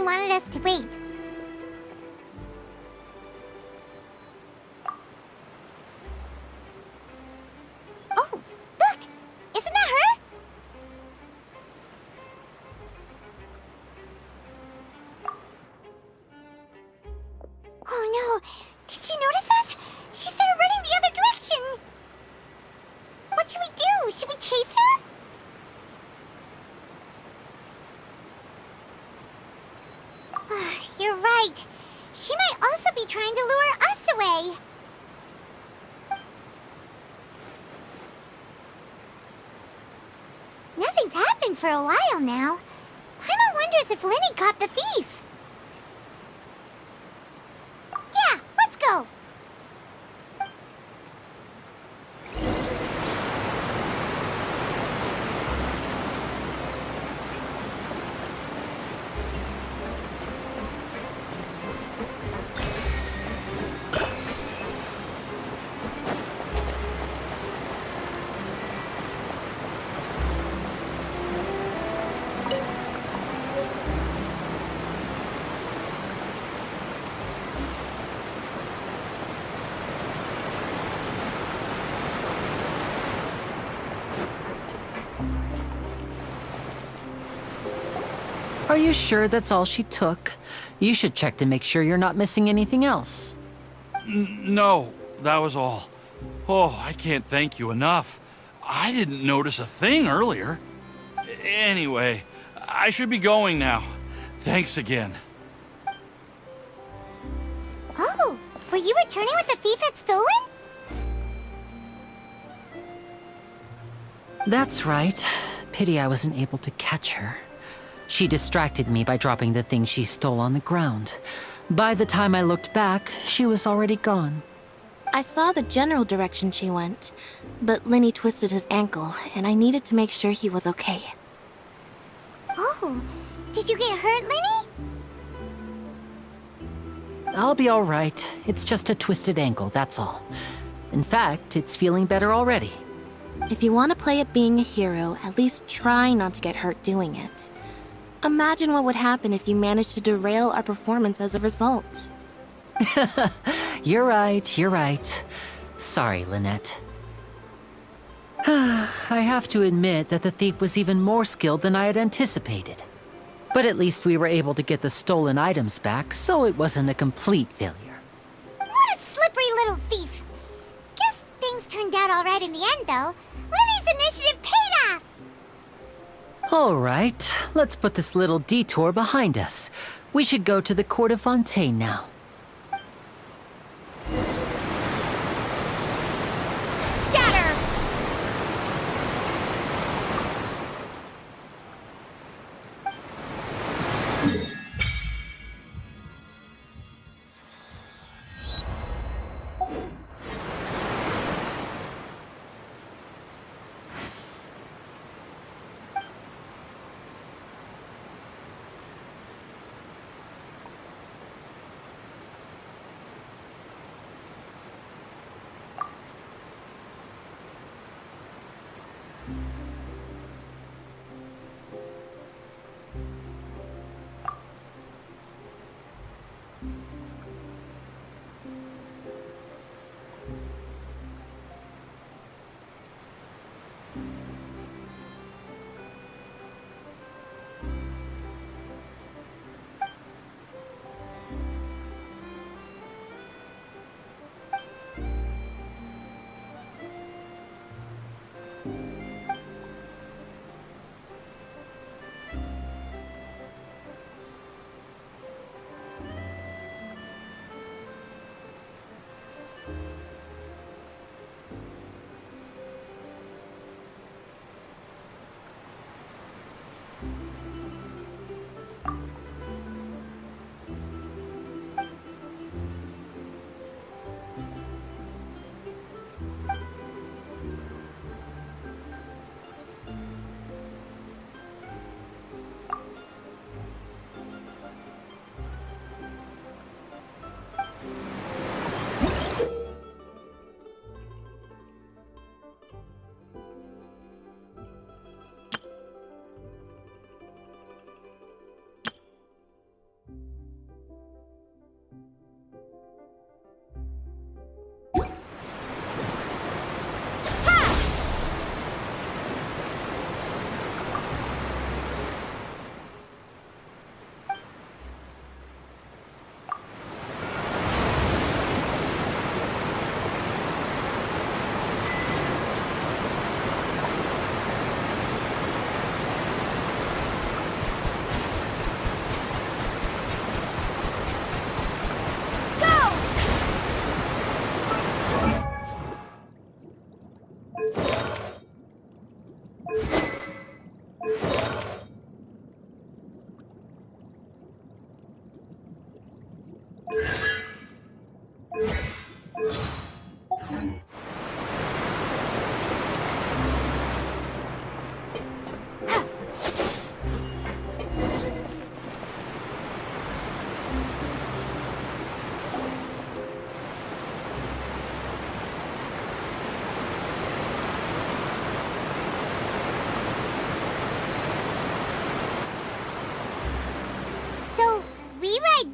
Wanted us to wait. Oh, look! Isn't that her? Oh no! Did she notice us? She started running the other direction! What should we do? Should we chase her? You're right. She might also be trying to lure us away. Nothing's happened for a while now. Paimon wonders if Lyney caught the thief. Yeah, let's go. Are you sure that's all she took? You should check to make sure you're not missing anything else. No, that was all. Oh, I can't thank you enough. I didn't notice a thing earlier. Anyway, I should be going now. Thanks again. Oh, were you returning what the thief had stolen? That's right. Pity I wasn't able to catch her. She distracted me by dropping the thing she stole on the ground. By the time I looked back, she was already gone. I saw the general direction she went, but Lyney twisted his ankle, and I needed to make sure he was okay. Oh, did you get hurt, Lyney? I'll be all right. It's just a twisted ankle, that's all. In fact, it's feeling better already. If you want to play at being a hero, at least try not to get hurt doing it. Imagine what would happen if you managed to derail our performance as a result. You're right, you're right. Sorry, Lynette. I have to admit that the thief was even more skilled than I had anticipated. But at least we were able to get the stolen items back, so it wasn't a complete failure. What a slippery little thief! Guess things turned out alright in the end, though. Lyney's initiative paid off! All right, let's put this little detour behind us. We should go to the Court of Fontaine now. Scatter!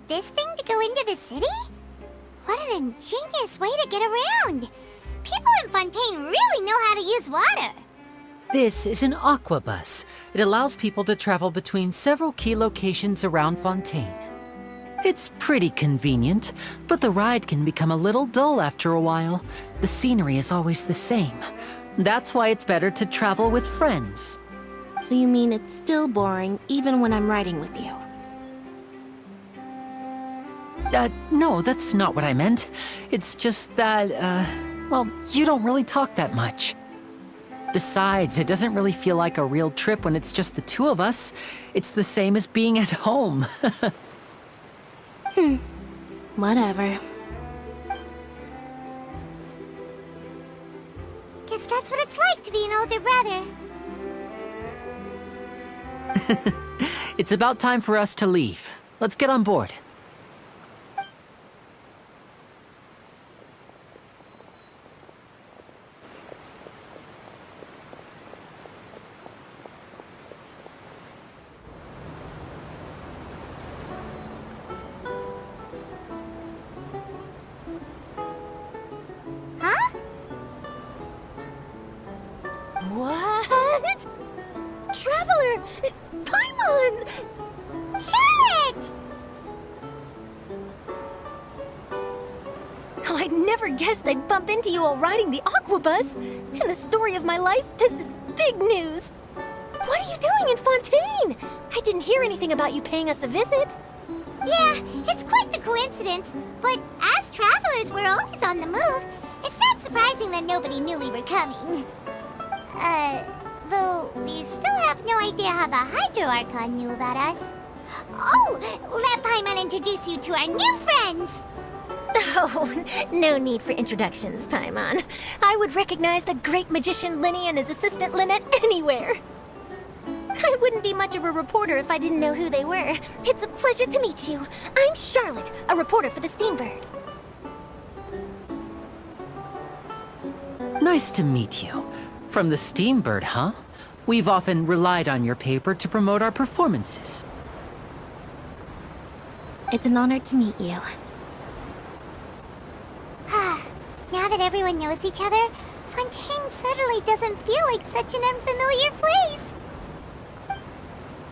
This thing to go into the city? What an ingenious way to get around! People in Fontaine really know how to use water! This is an aquabus. It allows people to travel between several key locations around Fontaine. It's pretty convenient, but the ride can become a little dull after a while. The scenery is always the same. That's why it's better to travel with friends. So you mean it's still boring even when I'm riding with you? No, that's not what I meant. It's just that, well, you don't really talk that much. Besides, it doesn't really feel like a real trip when it's just the two of us. It's the same as being at home. Whatever. Guess that's what it's like to be an older brother. It's about time for us to leave. Let's get on board. What? Traveler! Paimon! Charlotte! Oh, I never guessed I'd bump into you while riding the aquabus. In the story of my life, this is big news. What are you doing in Fontaine? I didn't hear anything about you paying us a visit. Yeah, it's quite the coincidence, but as travelers, we're always on the move. It's not surprising that nobody knew we were coming. Though we still have no idea how the Hydro Archon knew about us. Oh, let Paimon introduce you to our new friends! Oh, no need for introductions, Paimon. I would recognize the great magician Linny and his assistant Lynette anywhere. I wouldn't be much of a reporter if I didn't know who they were. It's a pleasure to meet you. I'm Charlotte, a reporter for the Steambird. Nice to meet you. From the Steambird, huh? We've often relied on your paper to promote our performances. It's an honor to meet you. Now that everyone knows each other, Fontaine suddenly doesn't feel like such an unfamiliar place.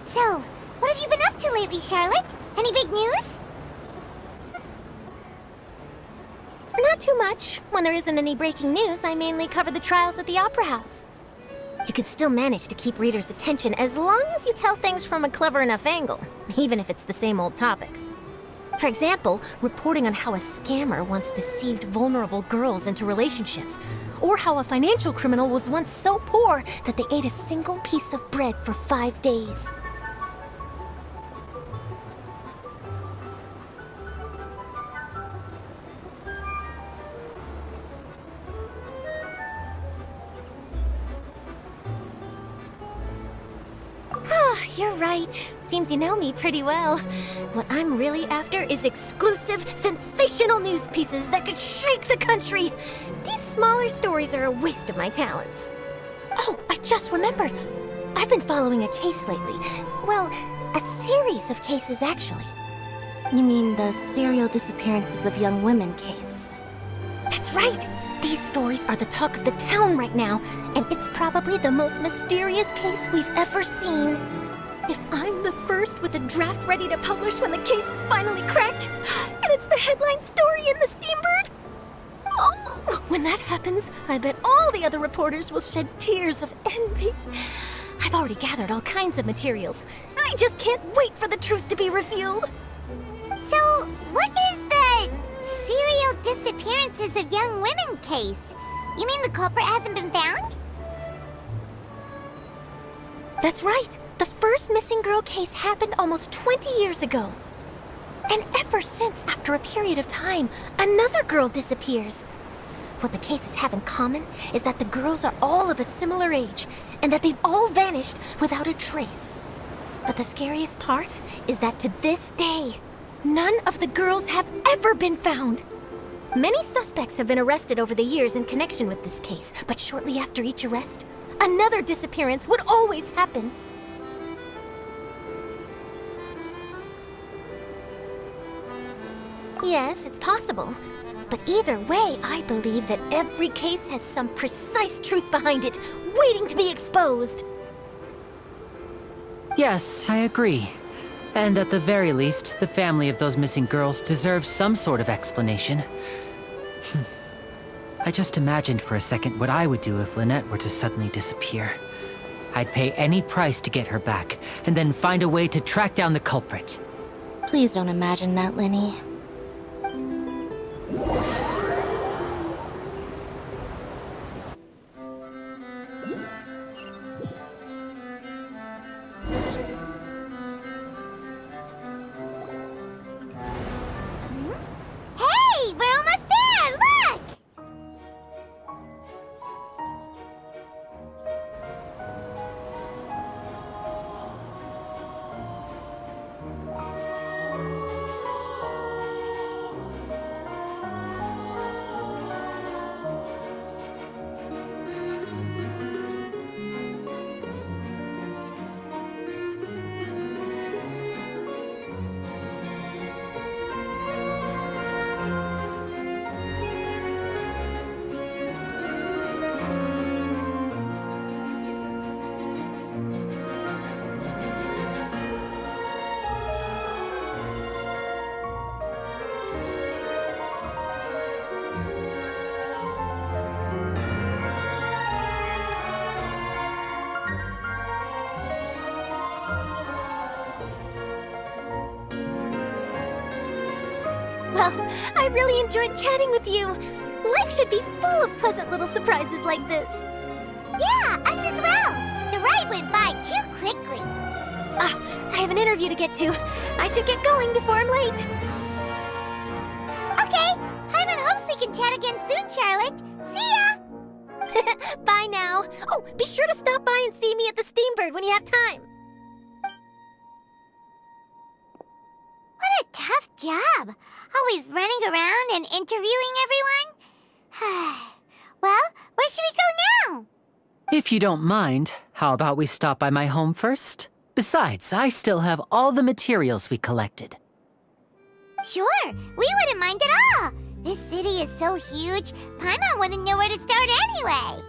So, what have you been up to lately, Charlotte? Any big news? Not too much. When there isn't any breaking news, I mainly cover the trials at the Opera House. You could still manage to keep readers' attention as long as you tell things from a clever enough angle, even if it's the same old topics. For example, reporting on how a scammer once deceived vulnerable girls into relationships, or how a financial criminal was once so poor that they ate a single piece of bread for 5 days. You're right. Seems you know me pretty well. What I'm really after is exclusive, sensational news pieces that could shake the country. These smaller stories are a waste of my talents. Oh, I just remembered. I've been following a case lately. Well, a series of cases, actually. You mean the serial disappearances of young women case? That's right. These stories are the talk of the town right now, and it's probably the most mysterious case we've ever seen. If I'm the first with a draft ready to publish when the case is finally cracked, and it's the headline story in the Steambird, oh, when that happens, I bet all the other reporters will shed tears of envy. I've already gathered all kinds of materials. I just can't wait for the truth to be revealed. So, what is the serial disappearances of young women case? You mean the culprit hasn't been found? That's right. The first missing girl case happened almost 20 years ago. And ever since, after a period of time, another girl disappears. What the cases have in common is that the girls are all of a similar age, and that they've all vanished without a trace. But the scariest part is that to this day, none of the girls have ever been found. Many suspects have been arrested over the years in connection with this case, but shortly after each arrest, another disappearance would always happen. Yes, it's possible. But either way, I believe that every case has some precise truth behind it, waiting to be exposed. Yes, I agree. And at the very least, the family of those missing girls deserves some sort of explanation. I just imagined for a second what I would do if Lynette were to suddenly disappear. I'd pay any price to get her back, and then find a way to track down the culprit. Please don't imagine that, Linny. Hey, we're almost there! Look! Well, I really enjoyed chatting with you. Life should be full of pleasant little surprises like this. Yeah, us as well. The ride went by too quickly. I have an interview to get to. I should get going before I'm late. Okay, Hyman hopes we can chat again soon, Charlotte. See ya! Bye now. Oh, be sure to stop by and see me at the Steambird when you have time. What a tough job. Always running around and interviewing everyone. Well, where should we go now? If you don't mind, how about we stop by my home first? Besides, I still have all the materials we collected. Sure, we wouldn't mind at all. This city is so huge, Paimon wouldn't know where to start anyway.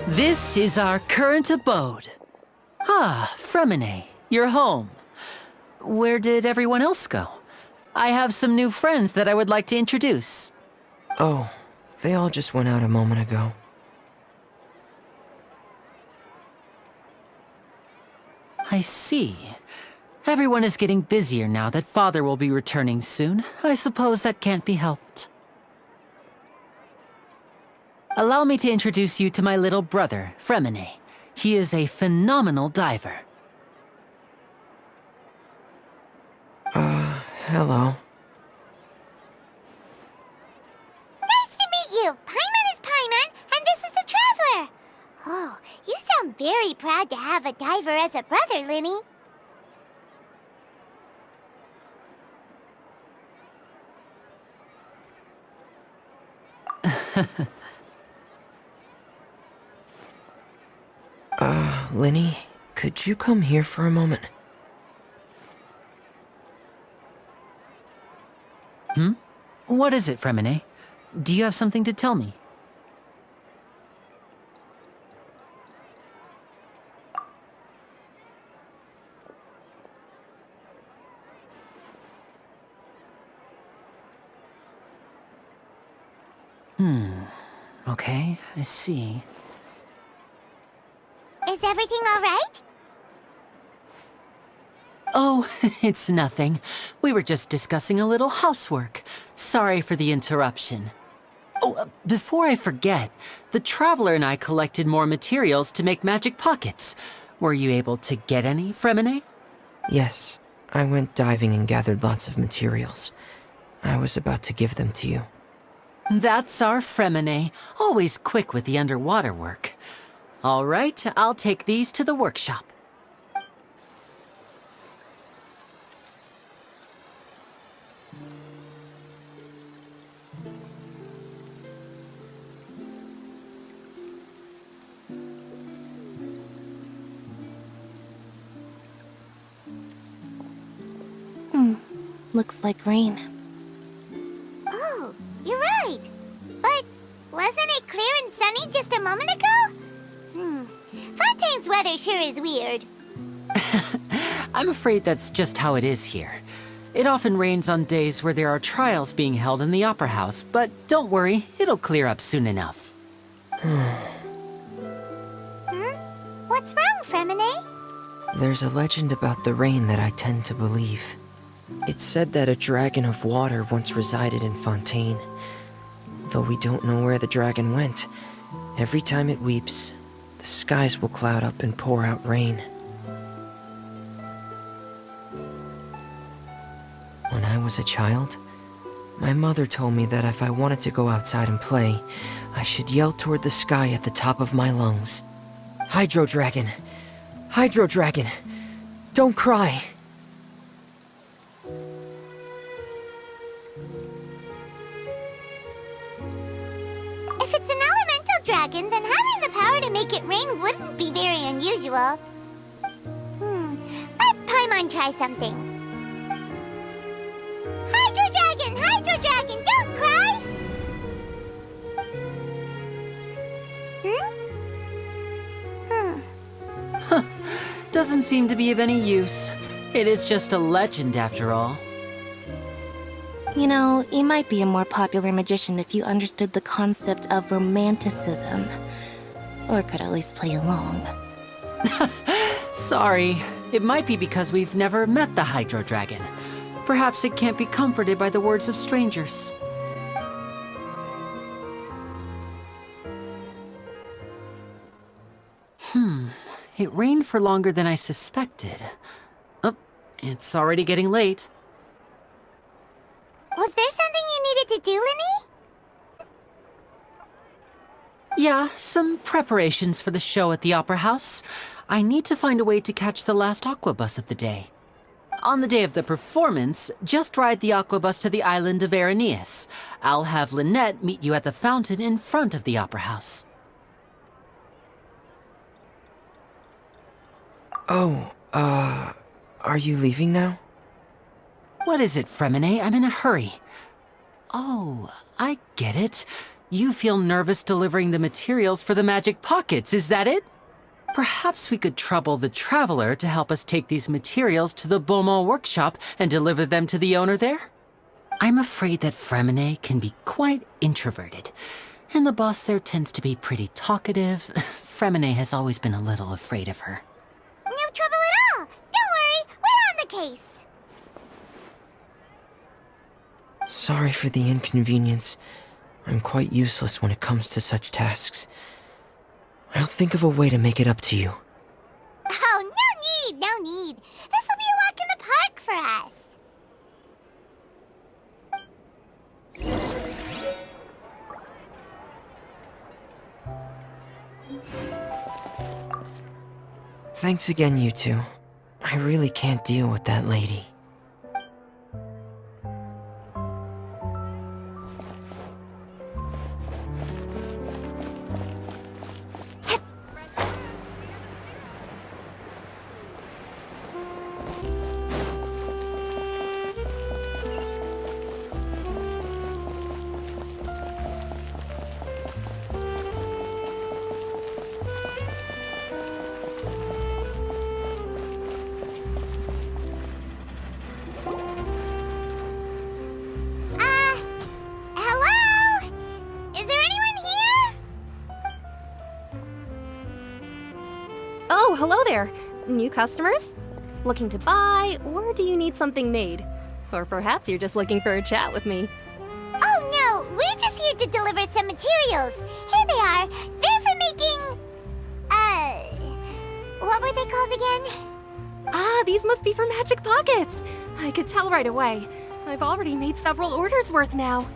This is our current abode. Ah, Fremine, you're home. Where did everyone else go? I have some new friends that I would like to introduce. Oh, they all just went out a moment ago. I see. Everyone is getting busier now that Father will be returning soon. I suppose that can't be helped. Allow me to introduce you to my little brother, Fremine. He is a phenomenal diver. Hello. Nice to meet you! Paimon is Paimon, and this is the Traveler! Oh, you sound very proud to have a diver as a brother, Linny. Linny, could you come here for a moment? What is it, Fremine? Do you have something to tell me? Okay, I see. Is everything all right? Oh, it's nothing. We were just discussing a little housework. Sorry for the interruption. Oh, before I forget, the Traveler and I collected more materials to make magic pockets. Were you able to get any, Fremine? Yes, I went diving and gathered lots of materials. I was about to give them to you. That's our Fremine, always quick with the underwater work. All right, I'll take these to the workshop. Looks like rain. Oh, you're right. But wasn't it clear and sunny just a moment ago? Fontaine's weather sure is weird. I'm afraid that's just how it is here. It often rains on days where there are trials being held in the Opera House, but don't worry, it'll clear up soon enough. What's wrong, Fremine? There's a legend about the rain that I tend to believe. It's said that a dragon of water once resided in Fontaine. Though we don't know where the dragon went, every time it weeps, the skies will cloud up and pour out rain. When I was a child, my mother told me that if I wanted to go outside and play, I should yell toward the sky at the top of my lungs. Hydro Dragon! Hydro Dragon! Don't cry! If it's an elemental dragon, then having the power to make it rain wouldn't be very unusual. Let Paimon try something. Hydro Dragon, don't cry! Doesn't seem to be of any use. It is just a legend after all. You know, you might be a more popular magician if you understood the concept of romanticism. Or could at least play along. Sorry, it might be because we've never met the Hydro Dragon. Perhaps it can't be comforted by the words of strangers. It rained for longer than I suspected. Oh, it's already getting late. Was there something you needed to do, Linny? Yeah, some preparations for the show at the Opera House. I need to find a way to catch the last aqua bus of the day. On the day of the performance, just ride the aqua bus to the island of Araneus. I'll have Lynette meet you at the fountain in front of the Opera House. Oh, are you leaving now? What is it, Fremine? I'm in a hurry. Oh, I get it. You feel nervous delivering the materials for the magic pockets, is that it? Perhaps we could trouble the Traveler to help us take these materials to the Beaumont workshop and deliver them to the owner there? I'm afraid that Fremine can be quite introverted, and the boss there tends to be pretty talkative. Fremine has always been a little afraid of her. No trouble at all! Don't worry, we're on the case! Sorry for the inconvenience. I'm quite useless when it comes to such tasks. I'll think of a way to make it up to you. Oh, no need. This will be a walk in the park for us. Thanks again, you two. I really can't deal with that lady. Hello? Is there anyone here? Oh, hello there. New customers? Looking to buy, or do you need something made? Or perhaps you're just looking for a chat with me. Oh no, we're just here to deliver some materials. Here they are. They're for making... what were they called again? Ah, these must be for magic pockets. I could tell right away. I've already made several orders worth now.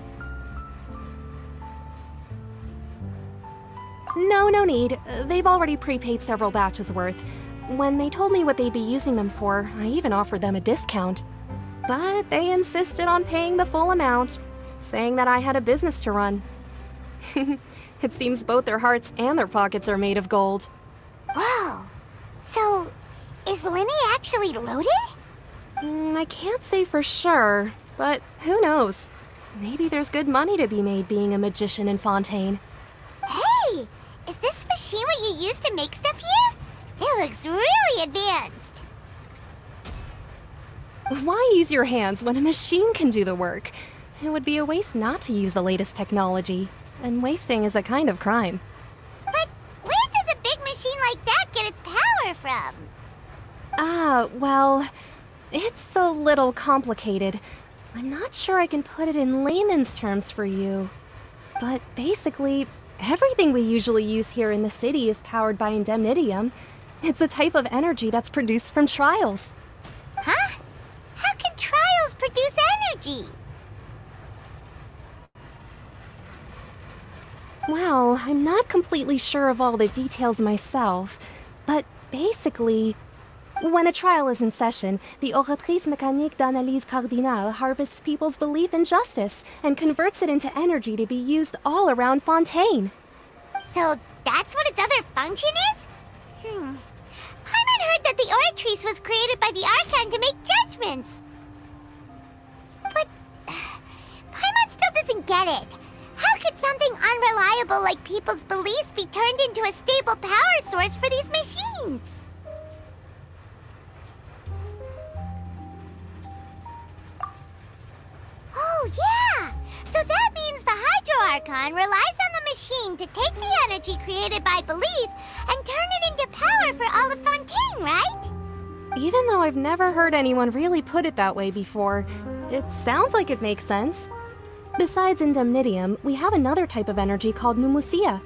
No need. They've already prepaid several batches worth. When they told me what they'd be using them for, I even offered them a discount. But they insisted on paying the full amount, saying that I had a business to run. It seems both their hearts and their pockets are made of gold. Whoa. So, is Linny actually loaded? I can't say for sure, but who knows? Maybe there's good money to be made being a magician in Fontaine. Hey! Is this machine what you use to make stuff here? It looks really advanced. Why use your hands when a machine can do the work? It would be a waste not to use the latest technology, and wasting is a kind of crime. But where does a big machine like that get its power from? Well, it's a little complicated. I'm not sure I can put it in layman's terms for you. But basically, everything we usually use here in the city is powered by indemnitium. It's a type of energy that's produced from trials. Huh? How can trials produce energy? Well, I'm not completely sure of all the details myself, but basically, when a trial is in session, the Oratrice Mécanique d'Analyse Cardinale harvests people's belief in justice and converts it into energy to be used all around Fontaine. So that's what its other function is? Paimon heard that the Oratrice was created by the Archon to make judgments. But Paimon still doesn't get it. How could something unreliable like people's beliefs be turned into a stable power source for these machines? Oh, yeah! So that means the Hydro Archon relies on the machine to take the energy created by belief and turn it into power for all of Fontaine, right? Even though I've never heard anyone really put it that way before, it sounds like it makes sense. Besides indemnitium, we have another type of energy called pneumosia.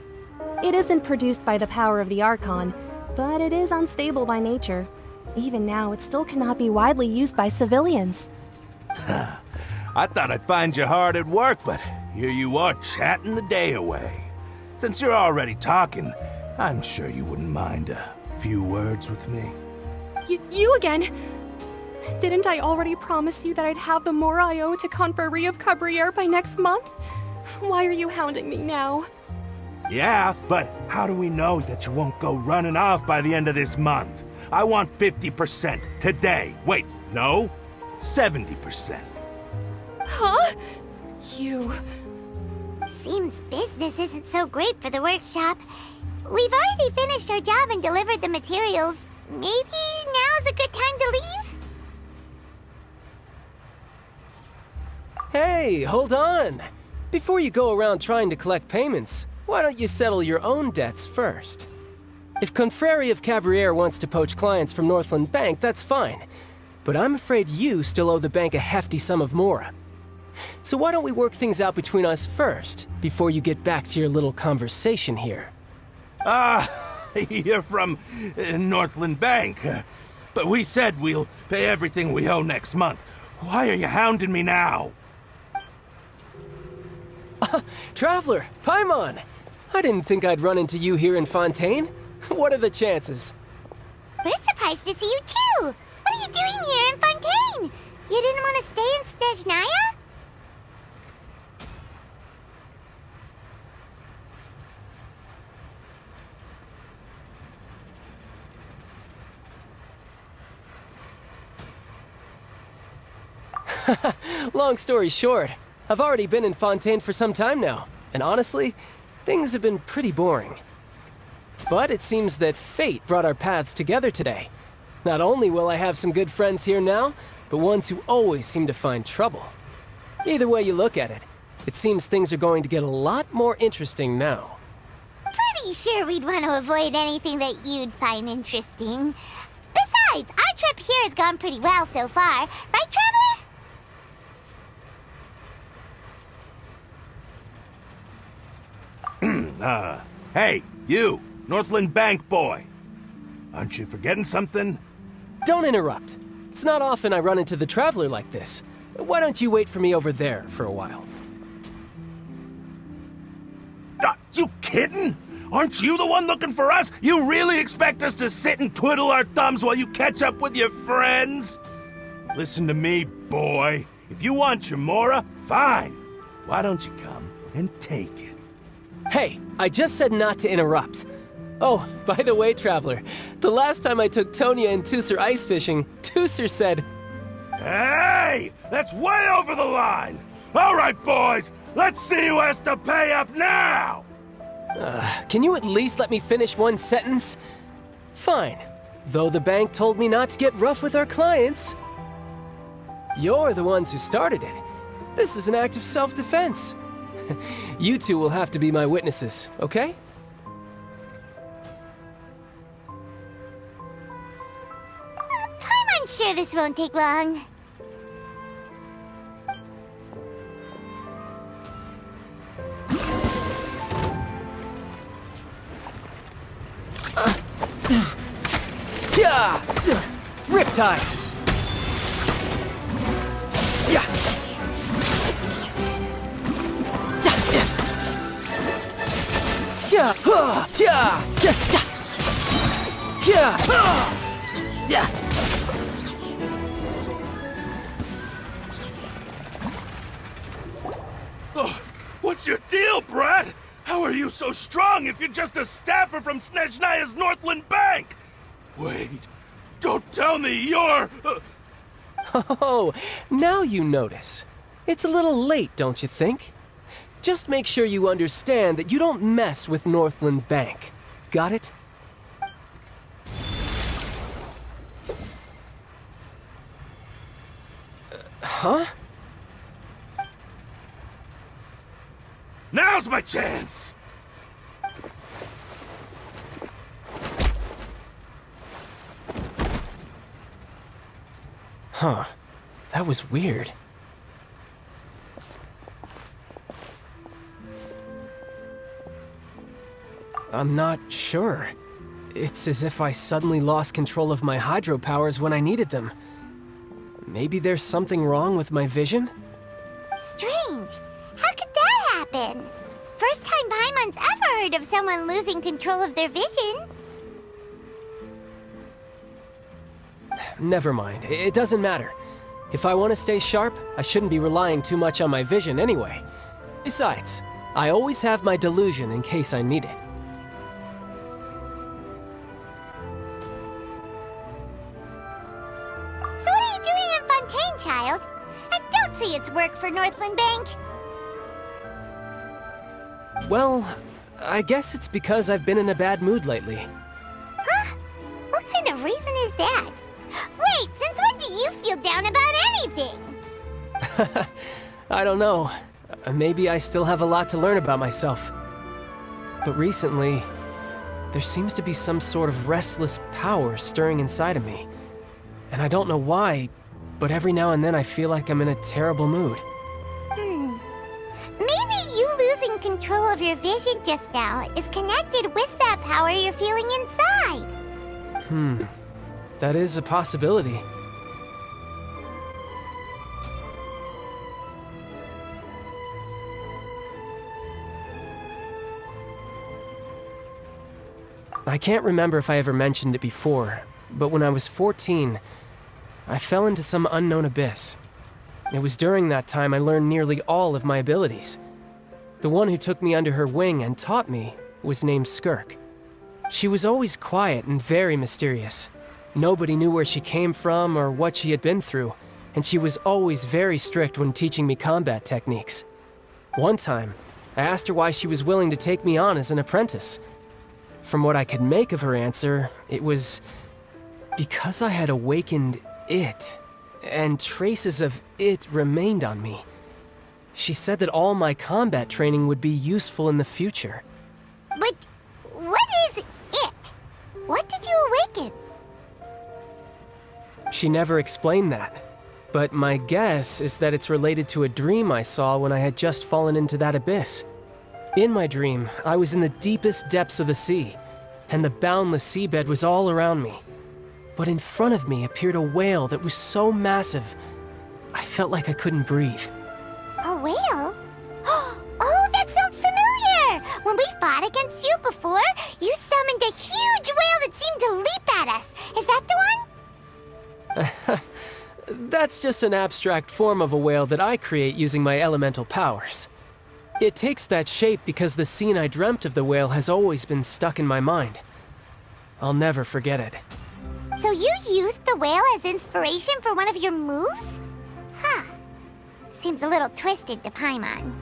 It isn't produced by the power of the Archon, but it is unstable by nature. Even now, it still cannot be widely used by civilians. I thought I'd find you hard at work, but here you are chatting the day away. Since you're already talking, I'm sure you wouldn't mind a few words with me. You again? Didn't I already promise you that I'd have the more I owe to Confrérie of Cabriere by next month? Why are you hounding me now? Yeah, but how do we know that you won't go running off by the end of this month? I want 50% today. Wait, no, 70%. Huh? You... Seems business isn't so great for the workshop. We've already finished our job and delivered the materials. Maybe now's a good time to leave? Hey, hold on! Before you go around trying to collect payments, why don't you settle your own debts first? If Confrérie of Cabriere wants to poach clients from Northland Bank, that's fine. But I'm afraid you still owe the bank a hefty sum of mora. So why don't we work things out between us first, before you get back to your little conversation here? You're from Northland Bank. But we said we'll pay everything we owe next month. Why are you hounding me now? Traveler, Paimon! I didn't think I'd run into you here in Fontaine. What are the chances? We're surprised to see you too! What are you doing here in Fontaine? You didn't want to stay in Snezhnaya? Long story short, I've already been in Fontaine for some time now, and honestly, things have been pretty boring. But it seems that fate brought our paths together today. Not only will I have some good friends here now, but ones who always seem to find trouble. Either way you look at it, it seems things are going to get a lot more interesting now. Pretty sure we'd want to avoid anything that you'd find interesting. Besides, our trip here has gone pretty well so far. Right, Traveler? Hey, you, Northland Bank boy. Aren't you forgetting something? Don't interrupt. It's not often I run into the Traveler like this. Why don't you wait for me over there for a while? You kidding? Aren't you the one looking for us? You really expect us to sit and twiddle our thumbs while you catch up with your friends? Listen to me, boy. If you want Chamora, fine. Why don't you come and take it? Hey, I just said not to interrupt. Oh, by the way, Traveler, the last time I took Tonya and Toosur ice fishing, Toosur said... Hey! That's way over the line! All right, boys, let's see who has to pay up now! Can you at least let me finish one sentence? Fine. Though the bank told me not to get rough with our clients. You're the ones who started it. This is an act of self-defense. You two will have to be my witnesses, okay? I'm sure this won't take long. Yeah! Riptide! Yeah! Yeah! Yeah! Yeah! Yeah! Oh, what's your deal, Brad? How are you so strong if you're just a staffer from Snezhnaya's Northland Bank? Wait, don't tell me you're... Oh, now you notice. It's a little late, don't you think? Just make sure you understand that you don't mess with Northland Bank. Got it? Huh? Now's my chance! Huh. That was weird. I'm not sure. It's as if I suddenly lost control of my hydro powers when I needed them. Maybe there's something wrong with my vision? Strange. How could that happen? First time Paimon's ever heard of someone losing control of their vision. Never mind. It doesn't matter. If I want to stay sharp, I shouldn't be relying too much on my vision anyway. Besides, I always have my delusion in case I need it. So what are you doing in Fontaine, child? And don't say it's work for Northland Bank. Well, I guess it's because I've been in a bad mood lately. Huh? What kind of reason is that? Wait, since when do you feel down about anything? I don't know. Maybe I still have a lot to learn about myself. But recently, there seems to be some sort of restless power stirring inside of me. And I don't know why, but every now and then I feel like I'm in a terrible mood. control of your vision just now is connected with that power you're feeling inside. That is a possibility. I can't remember if I ever mentioned it before, but when I was 14, I fell into some unknown abyss. It was during that time I learned nearly all of my abilities. The one who took me under her wing and taught me was named Skirk. She was always quiet and very mysterious. Nobody knew where she came from or what she had been through, and she was always very strict when teaching me combat techniques. One time, I asked her why she was willing to take me on as an apprentice. From what I could make of her answer, it was because I had awakened it, and traces of it remained on me. She said that all my combat training would be useful in the future. But what is it? What did you awaken? She never explained that, but my guess is that it's related to a dream I saw when I had just fallen into that abyss. In my dream, I was in the deepest depths of the sea, and the boundless seabed was all around me. But in front of me appeared a whale that was so massive, I felt like I couldn't breathe. A whale? Oh, that sounds familiar! When we fought against you before, you summoned a huge whale that seemed to leap at us. Is that the one? That's just an abstract form of a whale that I create using my elemental powers. It takes that shape because the scene I dreamt of the whale has always been stuck in my mind. I'll never forget it. So you used the whale as inspiration for one of your moves? Huh. Seems a little twisted to Paimon.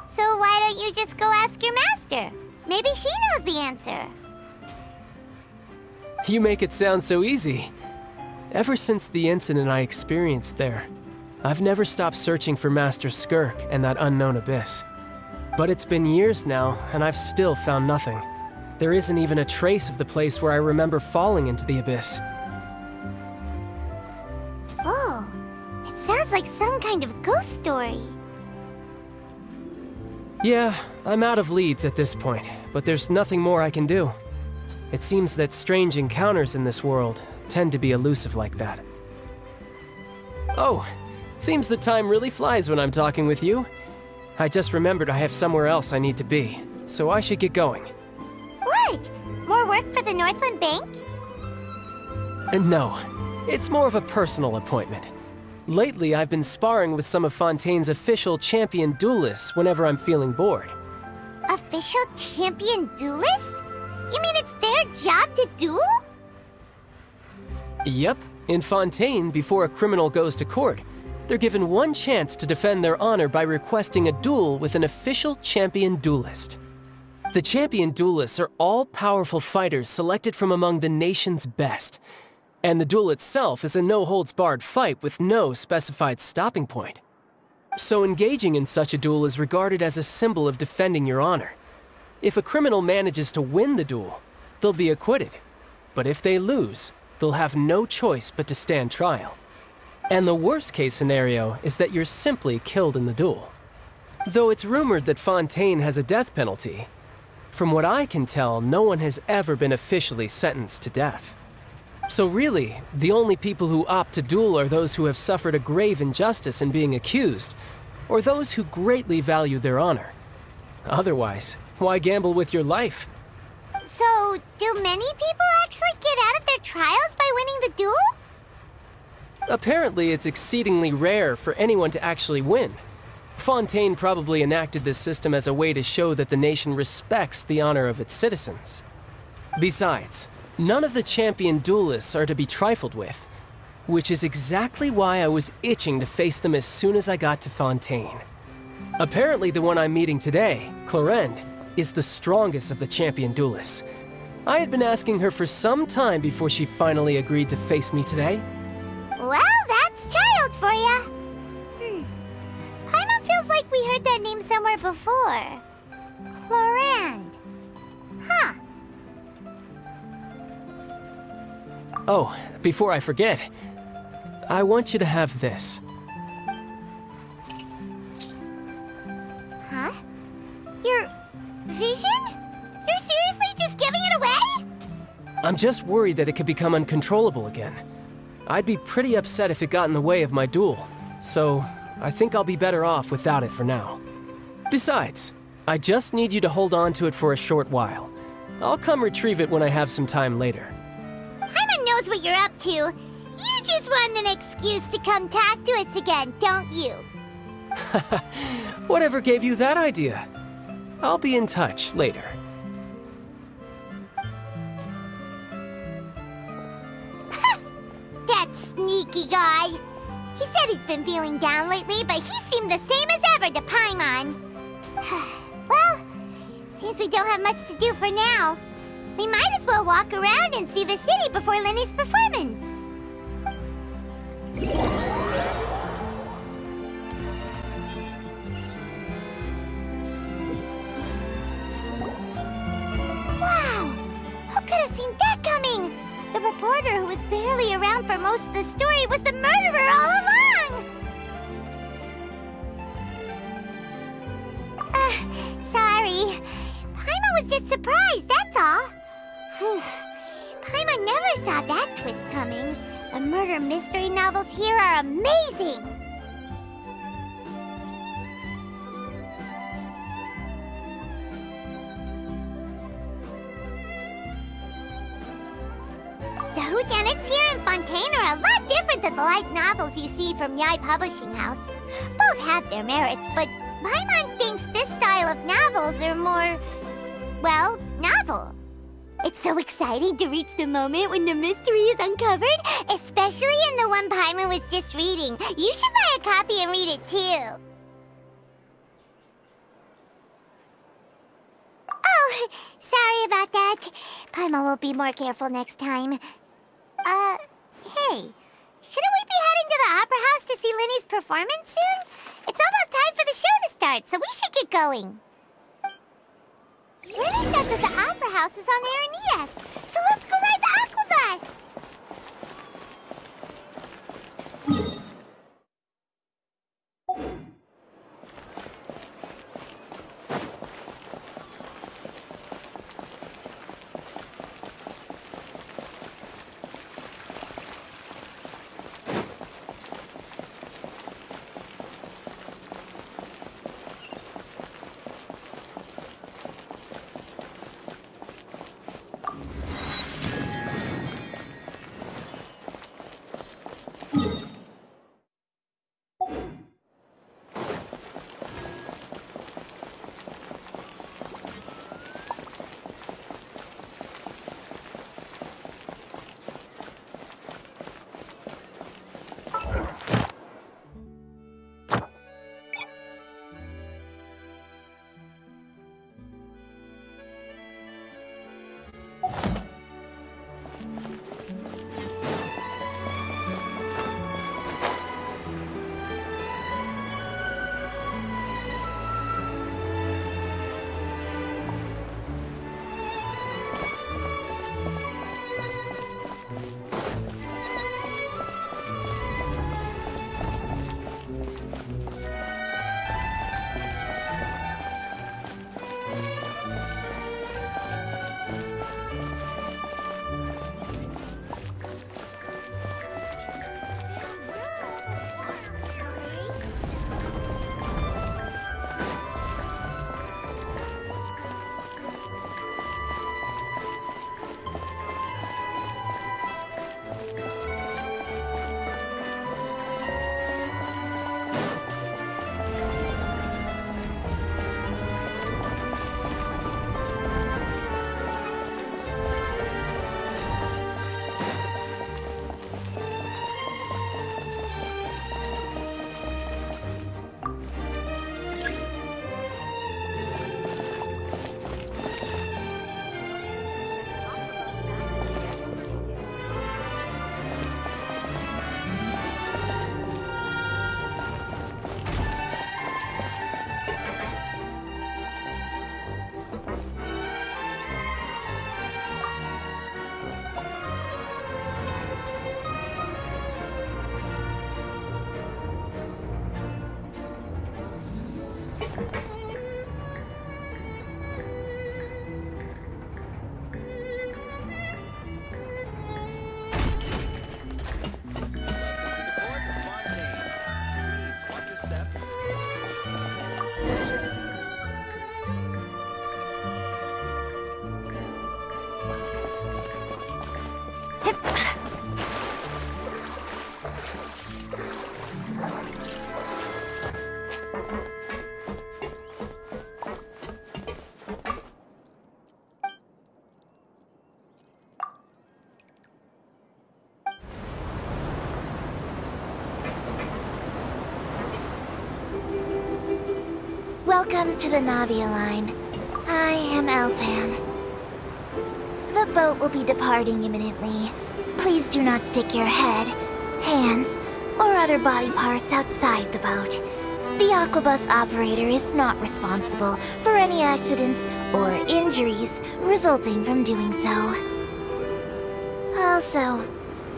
So why don't you just go ask your master? Maybe she knows the answer. You make it sound so easy. Ever since the incident I experienced there, I've never stopped searching for Master Skirk and that unknown abyss. But it's been years now, and I've still found nothing. There isn't even a trace of the place where I remember falling into the abyss. Oh, it sounds like some kind of ghost story. Yeah, I'm out of leads at this point, but there's nothing more I can do. It seems that strange encounters in this world tend to be elusive like that. Oh, seems the time really flies when I'm talking with you. I just remembered I have somewhere else I need to be, so I should get going. What? More work for the Northland Bank? No, it's more of a personal appointment. Lately, I've been sparring with some of Fontaine's official champion duelists whenever I'm feeling bored. Official champion duelists? You mean it's their job to duel? Yep. In Fontaine, before a criminal goes to court, they're given one chance to defend their honor by requesting a duel with an official champion duelist. The champion duelists are all-powerful fighters selected from among the nation's best. And the duel itself is a no-holds-barred fight with no specified stopping point. So engaging in such a duel is regarded as a symbol of defending your honor. If a criminal manages to win the duel, they'll be acquitted. But if they lose, they'll have no choice but to stand trial. And the worst-case scenario is that you're simply killed in the duel. Though it's rumored that Fontaine has a death penalty, from what I can tell, no one has ever been officially sentenced to death. So really, the only people who opt to duel are those who have suffered a grave injustice in being accused, or those who greatly value their honor. Otherwise, why gamble with your life? So, do many people actually get out of their trials by winning the duel? Apparently, it's exceedingly rare for anyone to actually win. Fontaine probably enacted this system as a way to show that the nation respects the honor of its citizens. Besides, none of the champion duelists are to be trifled with, which is exactly why I was itching to face them as soon as I got to Fontaine. Apparently the one I'm meeting today, Clorinde, is the strongest of the champion duelists. I had been asking her for some time before she finally agreed to face me today. Well, that's child for ya. Paimon feels like we heard that name somewhere before. Clorinde. Huh. Oh, before I forget, I want you to have this. Huh? Your vision? You're seriously just giving it away? I'm just worried that it could become uncontrollable again. I'd be pretty upset if it got in the way of my duel, so I think I'll be better off without it for now. Besides, I just need you to hold on to it for a short while. I'll come retrieve it when I have some time later. Paimon knows what you're up to. You just want an excuse to come talk to us again, don't you? Whatever gave you that idea? I'll be in touch later. That sneaky guy. He said he's been feeling down lately, but he seemed the same as ever to Paimon. Well, since we don't have much to do for now, we might as well walk around and see the city before Lyney's performance. Wow! Who could have seen that coming? The reporter who was barely around for most of the story was the murderer all along! Sorry. Paimon was just surprised, that's all. Whew. Paimon never saw that twist coming. The murder mystery novels here are amazing! The whodunits here in Fontaine are a lot different than the light novels you see from Yai Publishing House. Both have their merits, but Paimon thinks this style of novels are more, well, novel. It's so exciting to reach the moment when the mystery is uncovered, especially in the one Paimon was just reading. You should buy a copy and read it too. Oh, sorry about that. Paimon will be more careful next time. Hey, shouldn't we be heading to the Opera House to see Lyney's performance soon? It's almost time for the show to start, so we should get going. Lyney said that the Opera House is on Aranias, so let's go ride the Aquabus! Welcome to the Navia line. I am Elfan. The boat will be departing imminently. Please do not stick your head, hands, or other body parts outside the boat. The Aquabus operator is not responsible for any accidents or injuries resulting from doing so. Also,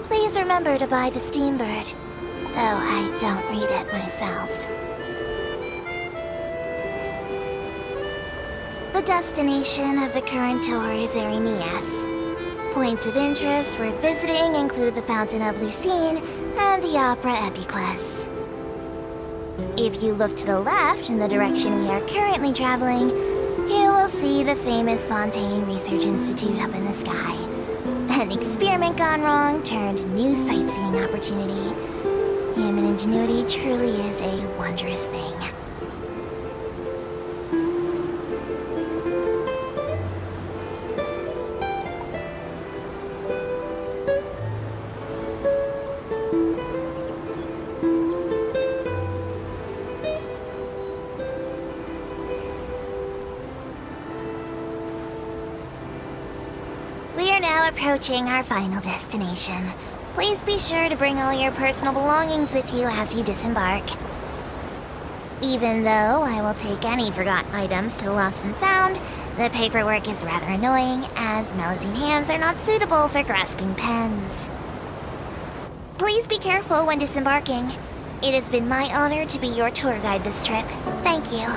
please remember to buy the Steambird, though I don't read it myself. The destination of the current tour is Arenias. Points of interest worth visiting include the Fountain of Lucine and the Opera Epiclese. If you look to the left in the direction we are currently traveling, you will see the famous Fontaine Research Institute up in the sky. An experiment gone wrong turned new sightseeing opportunity. Human ingenuity truly is a wondrous thing. Approaching our final destination. Please be sure to bring all your personal belongings with you as you disembark. Even though I will take any forgotten items to the Lost and Found, the paperwork is rather annoying, as Melusine hands are not suitable for grasping pens. Please be careful when disembarking. It has been my honor to be your tour guide this trip. Thank you.